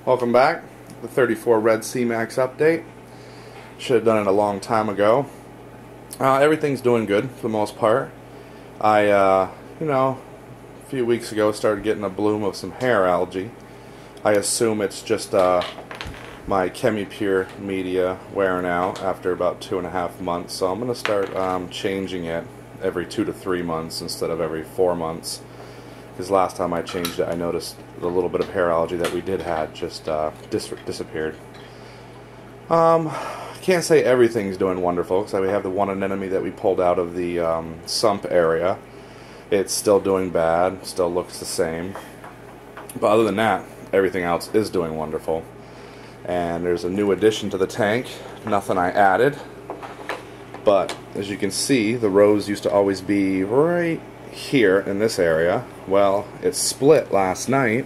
Welcome back. The 34 Red Sea Max update. Should have done it a long time ago. Everything's doing good for the most part. A few weeks ago started getting a bloom of some hair algae. I assume it's just my ChemiPure media wearing out after about 2.5 months. So I'm going to start changing it every 2 to 3 months instead of every 4 months. Because last time I changed it, I noticed the little bit of hair algae that we did have just disappeared. Can't say everything's doing wonderful, because we have the one anemone that we pulled out of the sump area. It's still doing bad, still looks the same. But other than that, everything else is doing wonderful. And there's a new addition to the tank, nothing I added. But as you can see, the rows used to always be right here in this area. Well, it split last night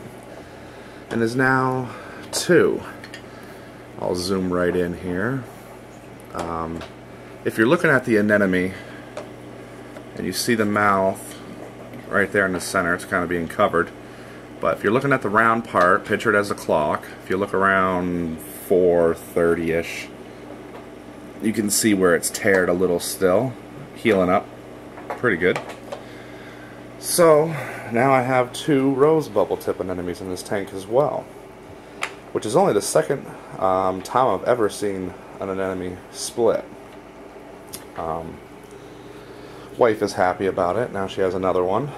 and is now 2. I'll zoom right in here. If you're looking at the anemone and you see the mouth right there in the center, it's kind of being covered. But if you're looking at the round part, picture it as a clock. If you look around 4:30-ish, you can see where it's teared a little still, healing up pretty good. So now I have 2 rose bubble tip anemones in this tank as well, which is only the second time I've ever seen an anemone split. Wife is happy about it. Now she has another one.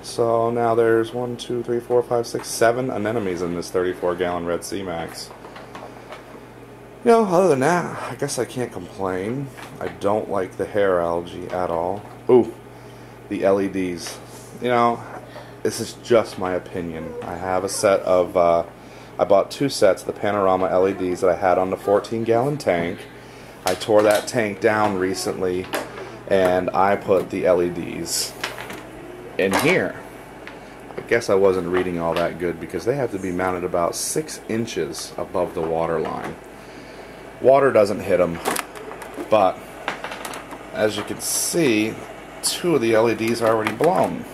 So now there's 1, 2, 3, 4, 5, 6, 7 anemones in this 34-gallon Red Sea Max. You know, other than that, I guess I can't complain. I don't like the hair algae at all. Ooh, the LEDs. You know, this is just my opinion. I have a set of, I bought 2 sets of the Panorama LEDs that I had on the 14-gallon tank. I tore that tank down recently, and I put the LEDs in here. I guess I wasn't reading all that good because they have to be mounted about 6 inches above the water line. Water doesn't hit them, but as you can see, 2 of the LEDs are already blown.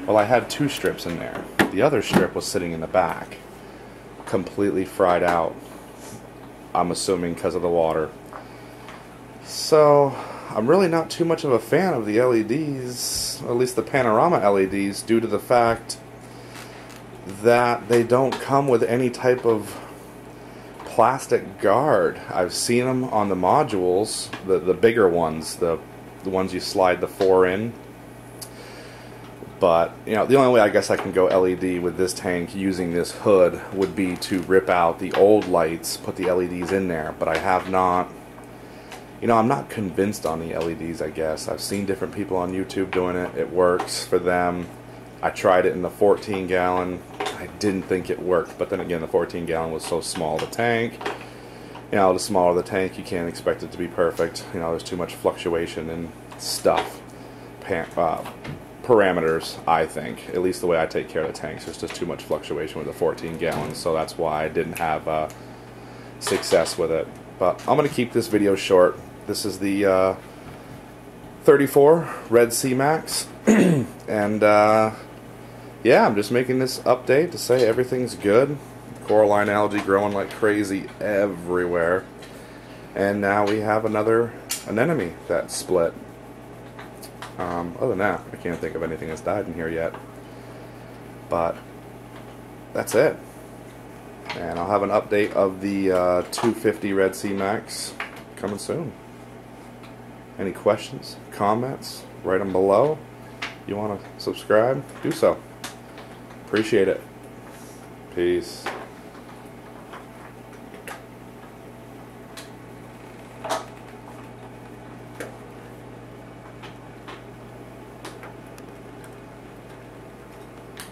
Well, I had 2 strips in there. The other strip was sitting in the back, completely fried out. I'm assuming because of the water. So I'm really not too much of a fan of the LEDs, at least the Panorama LEDs, due to the fact that they don't come with any type of plastic guard. I've seen them on the modules, the bigger ones, the ones you slide the 4 in. But, you know, the only way I guess I can go LED with this tank using this hood would be to rip out the old lights, put the LEDs in there. But I have not, you know, I'm not convinced on the LEDs, I guess. I've seen different people on YouTube doing it. It works for them. I tried it in the 14-gallon. I didn't think it worked. But then again, the 14-gallon was so small, the tank. You know, the smaller the tank, you can't expect it to be perfect. You know, there's too much fluctuation in stuff. Parameters, I think. At least the way I take care of the tanks. There's just too much fluctuation with the 14 gallons, so that's why I didn't have success with it. But I'm going to keep this video short. This is the 34 Red Sea Max. And yeah, I'm just making this update to say everything's good. Coralline algae growing like crazy everywhere. And now we have another anemone that split. Other than that, I can't think of anything that's died in here yet. But that's it. And I'll have an update of the 250 Red Sea Max coming soon. Any questions, comments, write them below. You want to subscribe? Do so. Appreciate it. Peace.